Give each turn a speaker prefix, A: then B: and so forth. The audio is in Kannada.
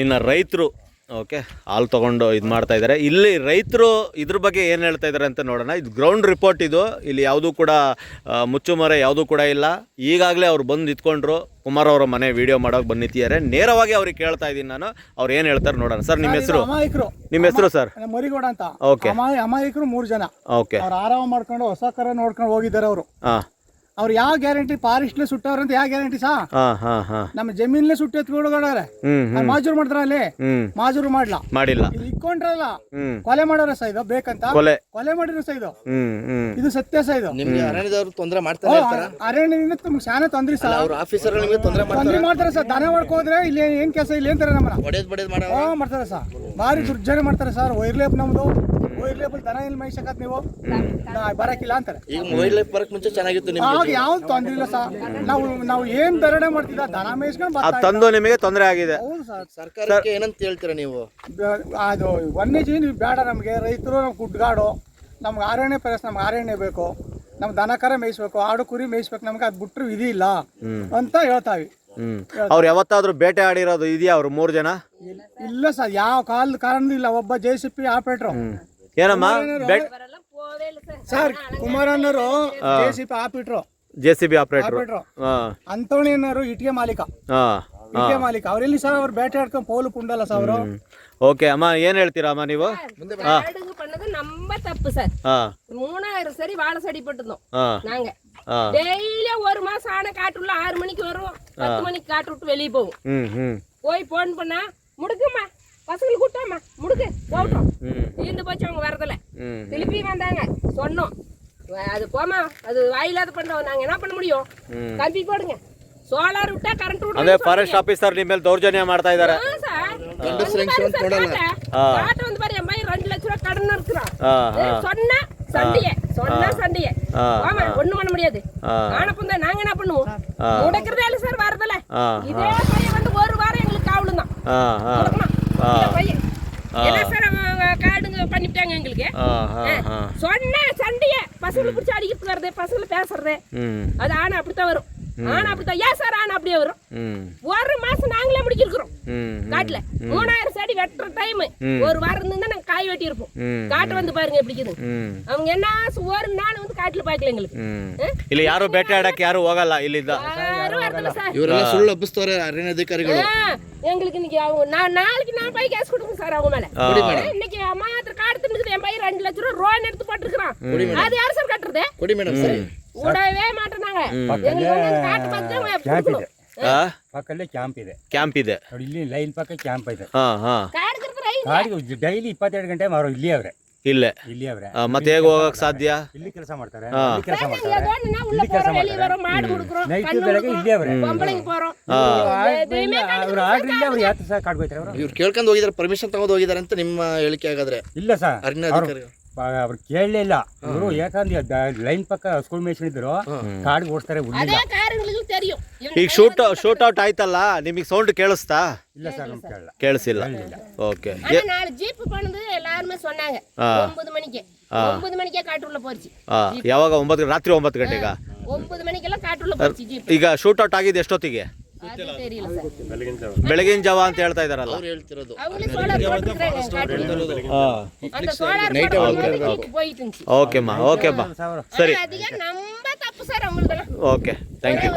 A: ಇನ್ನು ರೈತರು ಓಕೆ ಹಾಲು ತೊಗೊಂಡು ಇದು ಮಾಡ್ತಾ ಇದ್ದಾರೆ. ಇಲ್ಲಿ ರೈತರು ಇದ್ರ ಬಗ್ಗೆ ಏನು ಹೇಳ್ತಾ ಇದ್ದಾರೆ ಅಂತ ನೋಡೋಣ. ಇದು ಗ್ರೌಂಡ್ ರಿಪೋರ್ಟ್. ಇದು ಇಲ್ಲಿ ಯಾವುದೂ ಕೂಡ ಮುಚ್ಚುಮರೆ ಯಾವುದೂ ಕೂಡ ಇಲ್ಲ. ಈಗಾಗಲೇ ಅವ್ರು ಬಂದು ನಿಂತ್ಕೊಂಡ್ರು. ಕುಮಾರ್ ಅವರ ಮನೆ ವಿಡಿಯೋ ಮಾಡೋಕೆ ಬಂದು ನಿಂತಿದ್ದಾರೆ. ನೇರವಾಗಿ ಅವ್ರಿಗೆ ಕೇಳ್ತಾ ಇದ್ದೀನಿ ನಾನು, ಅವ್ರು ಏನು ಹೇಳ್ತಾರೆ ನೋಡೋಣ. ಸರ್ ನಿಮ್ಮ ಹೆಸರು? ನಿಮ್ಮ ಹೆಸರು ಸರ್?
B: ಮರಿಗೌಡ ಅಂತ.
A: ಓಕೆ.
B: ಅಮಾಯಕರು 3 ಜನ.
A: ಓಕೆ.
B: ಅವ್ರು ಆರಾಮ ಮಾಡ್ಕೊಂಡು ಹೊಸ ಕರ ನೋಡ್ಕೊಂಡು ಹೋಗಿದ್ದಾರೆ ಅವರು.
A: ಹಾಂ.
B: ಅವ್ರು ಯಾವ ಗ್ಯಾರಂಟಿ ಫಾರೆಸ್ಟ್ಲೆ ಸುಟ್ಟವ್ರ ಅಂತ ಯಾವ ಗ್ಯಾರಂಟಿ ಸಾ? ನಮ್ಮ ಜಮೀನ್ಲೆ ಸುಟ್ಟು ಎತ್ಕೊಡೋದಾರೆ ಮಾಜೂರು ಮಾಡ್ತಾರ ಅಲ್ಲಿ. ಮಾಜೂರು ಮಾಡಿಲ್ಲ. ಇಕ್ಕೊಂಡ್ರಲ್ಲ ಕೊಲೆ ಮಾಡೋರ ಸಹ ಇದು ಬೇಕಂತ ಕೊಲೆ ಮಾಡಿರೋ ಸಹ ಇದು ಸತ್ಯ ಸಹ ಇದು.
C: ನಿಮ್ಗೆ ಅರಣ್ಯದವರು ತೊಂದರೆ ಮಾಡ್ತಾರೆ?
B: ಅರಣ್ಯದಿಂದ ನಮ್ಗೆ ಶಾನೆ ತೊಂದ್ರೆ ಸಹ
C: ಅವ್ರ ಆಫೀಸರ್ ನಿಮಗೆ ತೊಂದರೆ
B: ಮಾಡ್ತಾರೆ ಸರ್. ದನ ಮಾಡ್ಕೋದ್ರೆ ಇಲ್ಲಿ ಏನ್ ಕೆಲಸ ಇಲ್ಲಿ ಅಂತಾರೆ ನಮ್ಮನ್ನ
C: ಬಡೇದ್
B: ಮಾಡ್ತಾರೆ ಸರ್. ಭಾರಿ ದುರ್ಜನ ಮಾಡ್ತಾರೆ ಸರ್. ವೈರ್ಲೇಪ್ ನಮ್ದು ವೈರ್ಲೇಬಲ್ ದನ ಇಲ್ಲಿ ಮೈಸಕತ್ ನೀವು ಬರಕಿಲ್ಲ ಅಂತಾರೆ.
C: ಈಗ ವೈರ್ಲೇಪ್ ಬರಕ್ ಮುಂಚೆ ಚೆನ್ನಾಗಿತ್ತು ನಿಮ್ಗೆ.
B: ಯಾವ್ದು ತೊಂದ್ರೆ ಇಲ್ಲ ಸರ್. ನಾವು ಏನ್ ಧರಣೆ ಮಾಡ್ತಿದ್ದ ದನ ಮೇಯಿಸ್ಕೊಂಡು
A: ತಂದು ನಿಮಗೆ ತೊಂದರೆ ಆಗಿದೆ.
B: ಹೌದು ಸರ್.
C: ಸರ್ಕಾರಕ್ಕೆ ಏನಂತ ಹೇಳ್ತೀರಾ ನೀವು?
B: ಅದು ವನ್ಯಜೀವಿ ಬೇಡ ನಮ್ಗೆ. ರೈತರು ನಮ್ಗೆ ಗುಡ್ಗಾಡು, ನಮ್ಗೆ ಅರಣ್ಯ ಪ್ರದೇಶ, ನಮ್ಗೆ ಅರಣ್ಯ ಬೇಕು. ನಮ್ಗೆ ದನ ಕರ ಮೇಯಿಸ್ಬೇಕು, ಆಡು ಕುರಿ ಮೇಯಿಸ್ಬೇಕು. ನಮ್ಗೆ ಅದ್ ಬಿಟ್ರೆ ವಿಧಿ ಇಲ್ಲ ಅಂತ ಹೇಳ್ತಾವಿ.
A: ಅವ್ರು ಯಾವತ್ತಾದ್ರೂ ಬೇಟೆ ಆಡಿರೋದು ಇದೆಯಾ ಅವ್ರು 3 ಜನ?
B: ಇಲ್ಲ ಸರ್, ಯಾವ ಕಾರಣದಿಂದ ಇಲ್ಲ. ಒಬ್ಬ JCP ಆಪರೇಟರ್
A: ಏನಮ್ಮ
B: ಸರ್, ಕುಮಾರಣ್ಣರು JCP ಆಪರೇಟರ್,
A: JCB ಆಪರೇಟರ್
B: ಅಂತವನೇನಾರು ಇಟ್ಟಿಗೆ ಮಾಲೀಕ. ಅವ್ರೆಲ್ಲಿ ಸರ್? ಅವ್ರು ಬೇಟೆ ಆಡ್ಕೊಂಡು ಪೋಲು ಪುಂಡಲ್ಲ ಸರ್ ಅವರು.
A: ಓಕೆ ಅಮ್ಮ, ಏನ್ ಹೇಳ್ತೀರಾ ಅಮ್ಮ ನೀವು?
D: நம்ம தப்பு சார். 3000 சரி வாழை சடி போட்டுருந்தோம் நாங்க. டெய்லி ஒரு மாசம் ஆன காட்டுள்ள 6 மணிக்கு வரும், 10 மணிக்கு காட்டு விட்டு வெளியே போகும். போய் போன் பண்ணா முடுக்குமா பசங்களுக்கு கூட்டாமா முடுக்கு போட்டோம். இருந்து போச்சு அவங்க வரதில்ல. திருப்பி வந்தாங்க, சொன்னோம் அது போமா, அது வாயில்லாத பண்றோம். நாங்க என்ன பண்ண முடியும்? கம்பி போடுங்க, சோலார் விட்டா கரண்ட் விடுங்க.
A: ಅದೇ ಫಾರೆಸ್ಟ್ ಆಫೀಸರ್ ನಿಮ್ಮ ಮೇಲೆ ದೌರ್ಜನ್ಯ ಮಾಡ್ತಾ ಇದ್ದಾರೆ.
D: காட்டு வந்து பாரு, என் பையன் 2 லட்ச ரூபாய் கடன் இருக்கிறான். சொன்னா சண்டையே ஆமா, ஒண்ணும் பண்ண முடியாது. ஆனப்பந்தா நாங்க என்ன பண்ணுவோம்? முடக்கிறதே இல்ல சார், வரதில்ல. இதே பையன் வந்து 1 வாரம் எங்களுக்கு காவலும் தான். பையன் என்ன சார் காடுங்க பண்ணிவிட்டாங்க எங்களுக்கு. சொன்ன சண்டையே பசங்களை பிடிச்சி அடிக்கிறதுக்கு வருது, பசங்களை பேசுறது. அது ஆனா அப்படித்தான் வரும். ஆனா அப்படித்தான். ஏன் சார் ஆனா அப்படியே வரும்? 1 மாசம் நாங்களே முடிக்கிறோம் காட்டுல. 3000 செடி வெட்டுற டைம் 1 வாரம் இருந்தா நாங்க காய் வெட்டி இருப்போம். காட்டு வந்து பாருங்க எப்படி இருக்குது. அவங்க என்ன 1 நாள் வந்து காட்டுல பாக்கல எங்களுக்கு.
A: ಇಲ್ಲಿ ಯಾರು ಬೇಟೆ ಆಡಕ್ಕೆ ಯಾರು ಹೋಗಲ್ಲ ಇಲ್ಲಿಂದ.
C: ಇವರೆಲ್ಲ ಸುಳ್ಳು ಹಬ್ಬಿಸ್ತಾರೆ ಅರಣ್ಯ ಅಧಿಕಾರಿಗಳು.
D: எங்களுக்கு இன்னைக்கு நாளைக்கு நான் போய் கேஸ் கொடுங்க சார் அவங்க மேல. இன்னைக்கு அம்மா காடு தின்னுக்குது. என் பையன் 2 லட்ச ரூபாய் ரோன் எடுத்து போட்டுருக்கான். அது யாரு சார் கட்டுறது?
C: ಕೊಡಿ ಮೇಡಮ್. ಸರಿ,
D: ಉಡವೇ ಮಾಟನಾಗ ಕಾಟು ಬಂದ್ರೆ
E: ಪಕ್ಕಲ್ಲೇ ಕ್ಯಾಂಪ್ ಇದೆ.
A: ನೋಡಿ
E: ಇಲ್ಲಿ ಲೈನ್ ಪಕ್ಕ ಕ್ಯಾಂಪ್ ಇದೆ.
D: ಕಾಡಿಗೆ
E: ಡೈಲಿ 22 ಗಂಟೆ ಅವರು ಇಲ್ಲಿ ಅವ್ರೆ.
A: ಇಲ್ಲೇ ಮತ್ತೆ ಹೇಗೆ ಹೋಗಕ್ ಸಾಧ್ಯ?
E: ಇಲ್ಲಿ ಕೆಲಸ ಮಾಡ್ತಾರೆ.
D: ನೈಟ್
E: ಬೆಳಗ್ಗೆ ಇಲ್ಲಿ ಅವ್ರೆ. ಅವ್ರು ಆರ್ಡರ್ ಇಲ್ಲ. ಅವ್ರು ಯಾತ್ರ ಸಹ ಕಾಡ್ಬೇಕು.
C: ಇವ್ರು ಕೇಳ್ಕೊಂಡು ಹೋಗಿದಾರೆ, ಪರ್ಮಿಷನ್ ತಗೊಂಡು ಹೋಗಿದಾರೆ ಅಂತ ನಿಮ್ಮ ಹೇಳಿಕೆ ಆಗಾದ್ರೆ?
E: ಇಲ್ಲ ಸರ್,
C: ಅರಣ್ಯ ಅಧಿಕಾರಿಗಳು
E: ಅವ್ರು ಕೇಳಲೇ ಇಲ್ಲ. ಇವರು ಯಾಕಂದ್ರೆ ಲೈನ್ ಪಕ್ಕ ಸ್ಕೂಲ್ ಮೇಷನಿದ್ರು, ಕಾಡಿಗೆ ಓಡಿಸ್ತಾರೆ.
A: ಈಗ ಶೂಟ್ ಔಟ್ ಆಯ್ತಲ್ಲ, ನಿಮಗೆ ಸೌಂಡ್ ಕೇಳಿಸ್ತಾ?
E: ಇಲ್ಲ ಸರ್, ನಮ್ಗೆ ಕೇಳಲ್ಲ.
A: ಕೇಳಿಸಿಲ್ಲ. ಓಕೆ.
D: நாலு ஜீப் பண்ணது எல்லாரும் சொன்னாங்க. 9 மணிக்கு 9 மணிக்கே காட்டுள்ள போச்சு.
A: ಯಾವಾಗ? 9 ರಾತ್ರಿ 9 ಗಂಟೆಗ
D: 9 ಮಣಿಗೆಲ್ಲ ಕಾಟುள்ள போச்சு ಜೀಪ್.
A: ಈಗ ಶೂಟ್ ಔಟ್ ಆಗಿದೆ ಎಷ್ಟೊತ್ತಿಗೆ?
D: ಅದು தெரியல ಸರ್.
A: ಬೆಳಗಿನ ಜಾವ ಅಂತ ಹೇಳ್ತಾ ಇದಾರಲ್ಲ
C: ಅವ್ರು ಹೇಳ್ತಿರೋದು.
D: ಅವங்களே ಸೋಲಾರ್ போட்டுறாங்க ಕಾಟುள்ள. அந்த ಸೋಲಾರ್ போயிடுச்சு.
A: ಓಕೆಮ್ಮ, ಓಕೆಮ್ಮ, ಸರಿ.
D: ಅದಕ್ಕೆ ನಮ್ಮ ತಪ್ಪು ಸರ್ ಅವங்களದಲ್ಲ.
A: Okay, thank you.